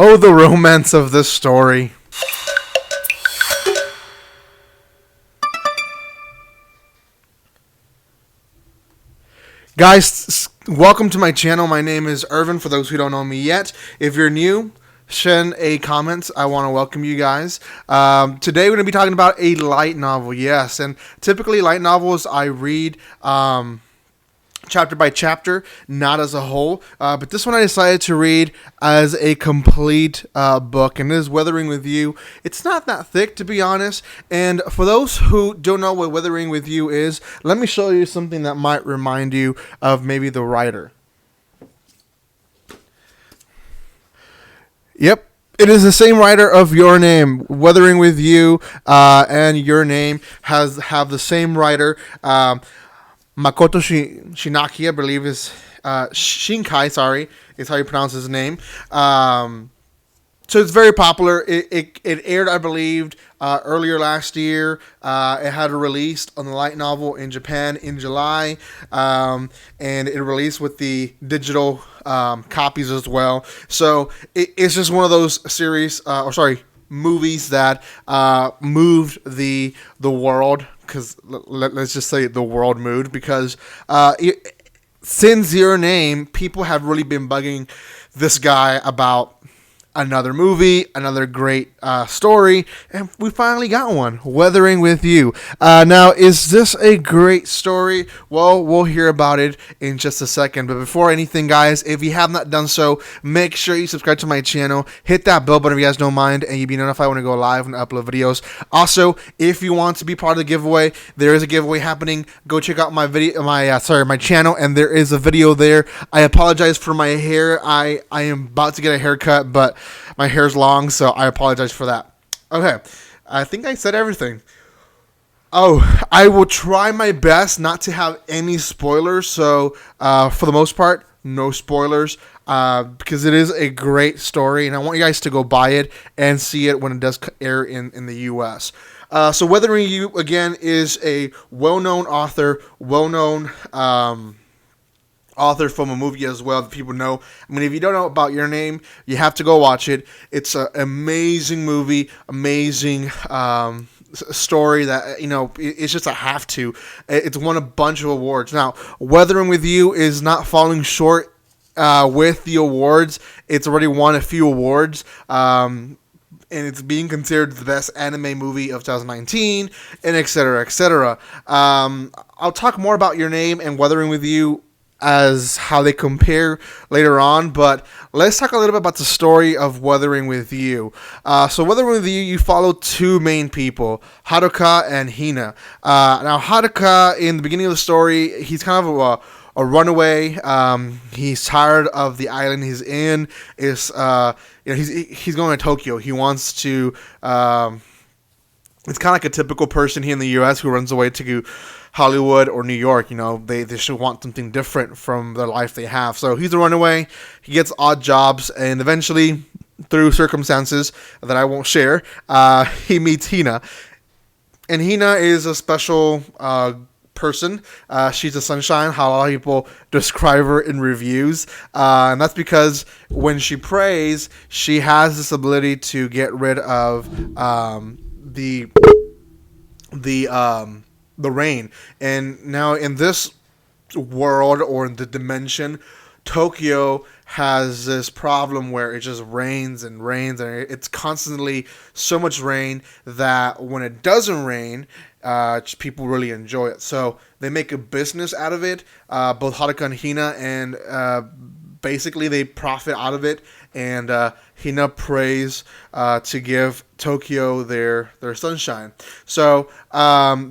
Oh, the romance of this story. Guys, welcome to my channel. My name is Irvin, for those who don't know me yet. If you're new, send a comment. I want to welcome you guys. Today we're going to be talking about a light novel, yes. And typically light novels I read chapter by chapter, not as a whole. But this one I decided to read as a complete book, and it is Weathering with You. It's not that thick, to be honest. And for those who don't know what Weathering with You is, let me show you something that might remind you of maybe the writer. Yep. It is the same writer of Your Name. Weathering with You and Your Name have the same writer. Makoto Shinaki, I believe, is Shinkai, sorry, is how you pronounce his name. So it's very popular. It aired, I believe, earlier last year. It had a release on the light novel in Japan in July, and it released with the digital copies as well. So it's just one of those movies that moved the world. Because let's just say the world moved, because since Your Name, people have really been bugging this guy about another movie, another great story, and we finally got one, Weathering with You. Now, is this a great story? Well, we'll hear about it in just a second, but before anything, guys, if you have not done so, make sure you subscribe to my channel, hit that bell button if you guys don't mind, and you'll be notified when I go live and upload videos. Also, if you want to be part of the giveaway, there is a giveaway happening. Go check out my channel, and there is a video there. I apologize for my hair. I am about to get a haircut, but my hair's long, so I apologize for that. Okay, I think I said everything. Oh, I will try my best not to have any spoilers, so for the most part, no spoilers, because it is a great story, and I want you guys to go buy it and see it when it does air in the U.S. So Weathering You, again, is a well-known author, author from a movie as well that people know. I mean, if you don't know about Your Name, you have to go watch it. It's an amazing movie, amazing story that, it's just a have to. It's won a bunch of awards. Now, Weathering with You is not falling short with the awards. It's already won a few awards. And it's being considered the best anime movie of 2019, and et cetera, et cetera. I'll talk more about Your Name and Weathering with You as how they compare later on, but let's talk a little bit about the story of Weathering with You. So Weathering with You, you follow two main people, Haruka and Hina. Now Haruka, in the beginning of the story, he's kind of a runaway. He's tired of the island he's in. He's going to Tokyo. He wants to. It's kind of like a typical person here in the U.S. who runs away to Hollywood or New York. They should want something different from the life they have. So he's a runaway. He gets odd jobs, and eventually, through circumstances that I won't share, he meets Hina. And Hina is a special person. She's a sunshine, how a lot of people describe her in reviews. And that's because when she prays, she has this ability to get rid of the rain. And now in this world, or in the dimension, Tokyo has this problem where it just rains and rains, and it's constantly so much rain that when it doesn't rain, people really enjoy it. So they make a business out of it, both Haruka and Hina, and basically they profit out of it. And Hina prays to give Tokyo their sunshine. So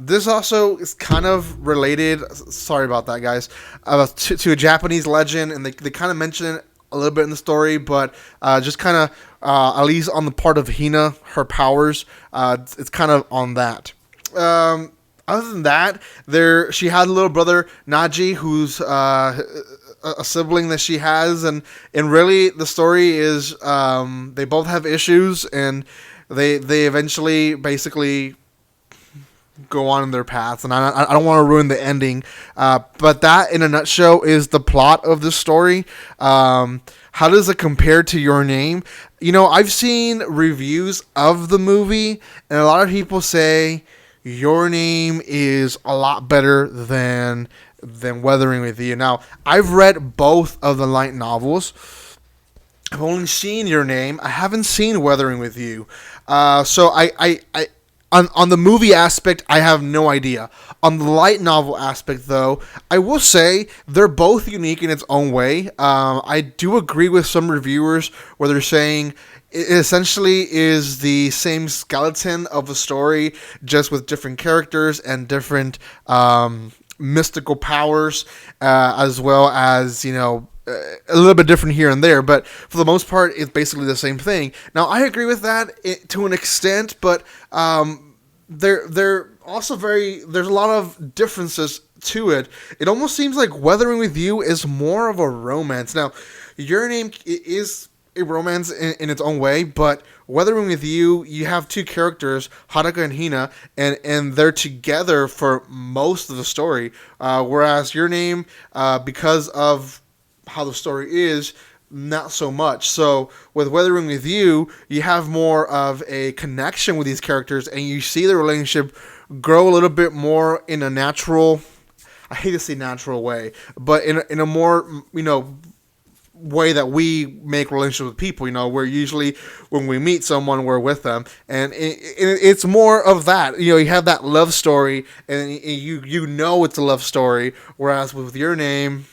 this also is kind of related. Sorry about that, guys. To a Japanese legend, and they kind of mention it a little bit in the story, but just kind of at least on the part of Hina, her powers, it's kind of on that. Other than that, she had a little brother Naji, who's a sibling that she has, and really the story is they both have issues, and they eventually basically go on in their paths, and I don't want to ruin the ending. But that, in a nutshell, is the plot of the story. How does it compare to Your Name? I've seen reviews of the movie, and a lot of people say Your Name is a lot better than Weathering with You. Now, I've read both of the light novels. I've only seen Your Name. I haven't seen Weathering with You. So I on the movie aspect, I have no idea. On the light novel aspect, though, I will say they're both unique in its own way. I do agree with some reviewers where they're saying it essentially is the same skeleton of a story, just with different characters and different mystical powers, as well as, a little bit different here and there, but for the most part, it's basically the same thing. Now, I agree with that to an extent, but they're also there's a lot of differences to it. It almost seems like Weathering with You is more of a romance. Now, Your Name is a romance in its own way, but Weathering with You, you have two characters, Haruka and Hina, and they're together for most of the story, whereas Your Name, because of how the story is, not so much. So with Weathering with You, you have more of a connection with these characters, and you see the relationship grow a little bit more in a natural, I hate to say natural way, but in a more, way that we make relationships with people. We're usually, when we meet someone, we're with them, and it's more of that. You have that love story, and it's a love story, whereas with Your Name,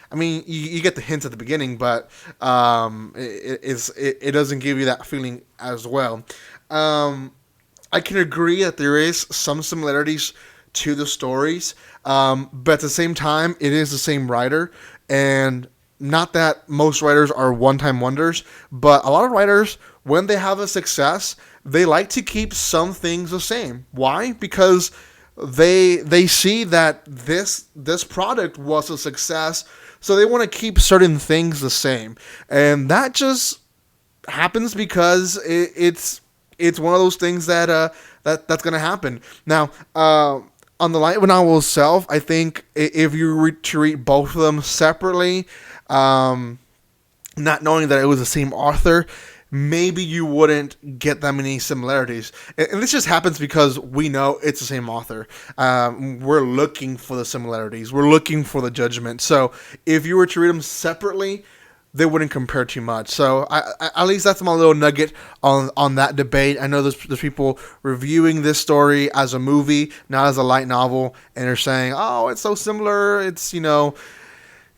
I mean, you get the hint at the beginning, but it doesn't give you that feeling as well. I can agree that there is some similarities to the stories, but at the same time, it is the same writer, and not that most writers are one-time wonders, but a lot of writers, when they have a success, they like to keep some things the same. Why? Because they see that this product was a success, so they want to keep certain things the same, and that just happens because it's one of those things that's going to happen. Now, on the light novel itself, I think if you were to read both of them separately, not knowing that it was the same author, maybe you wouldn't get that many similarities. And this just happens because we know it's the same author. We're looking for the similarities. We're looking for the judgment. So if you were to read them separately, they wouldn't compare too much. So at least that's my little nugget on that debate. I know there's people reviewing this story as a movie, not as a light novel, and they're saying, oh, it's so similar. It's,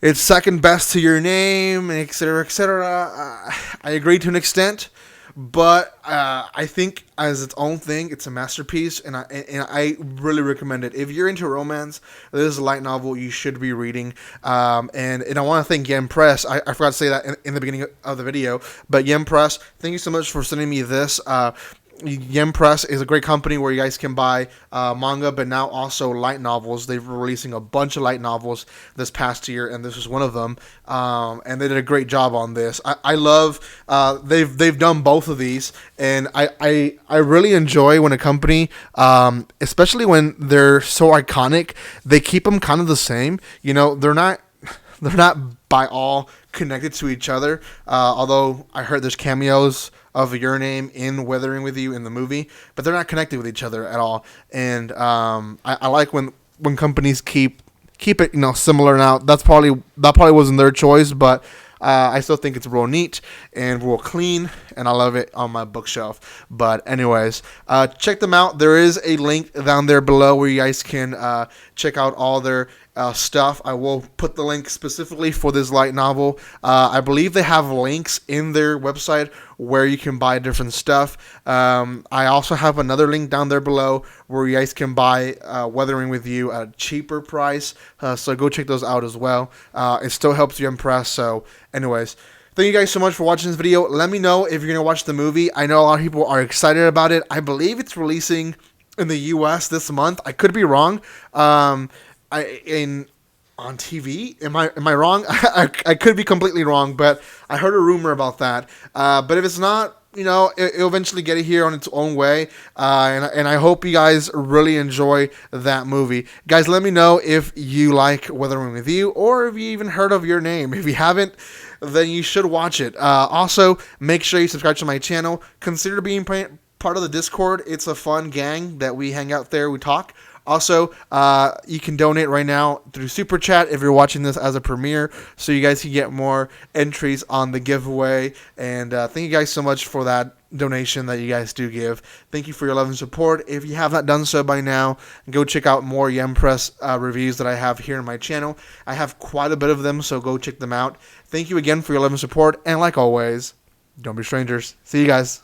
it's second best to Your Name, et cetera, et cetera. I agree to an extent, but I think as its own thing, it's a masterpiece, and I really recommend it. If you're into romance, this is a light novel you should be reading. And I want to thank Yen Press. I forgot to say that in the beginning of the video, but Yen Press, thank you so much for sending me this. Yen Press is a great company where you guys can buy manga, but now also light novels. They've been releasing a bunch of light novels this past year, and this is one of them. And they did a great job on this. I love they've done both of these, and I really enjoy when a company, especially when they're so iconic, they keep them kind of the same. They're not by all connected to each other. Although I heard there's cameos of Your Name in Weathering with You in the movie, but they're not connected with each other at all. And I like when companies keep it similar. Now that probably wasn't their choice, but I still think it's real neat and real clean, and I love it on my bookshelf. But anyways, check them out. There is a link down there below where you guys can check out all their stuff. I will put the link specifically for this light novel. I believe they have links in their website where you can buy different stuff. I also have another link down there below where you guys can buy Weathering with You at a cheaper price. So go check those out as well. It still helps you impress. So anyways, thank you guys so much for watching this video. Let me know if you're going to watch the movie. I know a lot of people are excited about it. I believe it's releasing in the US this month. I could be wrong. On TV, am I wrong? I could be completely wrong, but I heard a rumor about that. But if it's not, it'll eventually get it here on its own way. And I hope you guys really enjoy that movie. Guys, let me know if you like Weather Room Review or if you even heard of Your Name. If you haven't, then you should watch it. Also, make sure you subscribe to my channel. Consider being part of the Discord. It's a fun gang that we hang out there. We talk. Also, you can donate right now through Super Chat if you're watching this as a premiere, so you guys can get more entries on the giveaway. And thank you guys so much for that donation that you guys do give. Thank you for your love and support. If you have not done so by now, go check out more Yem Press reviews that I have here on my channel. I have quite a bit of them, so go check them out. Thank you again for your love and support. And like always, don't be strangers. See you guys.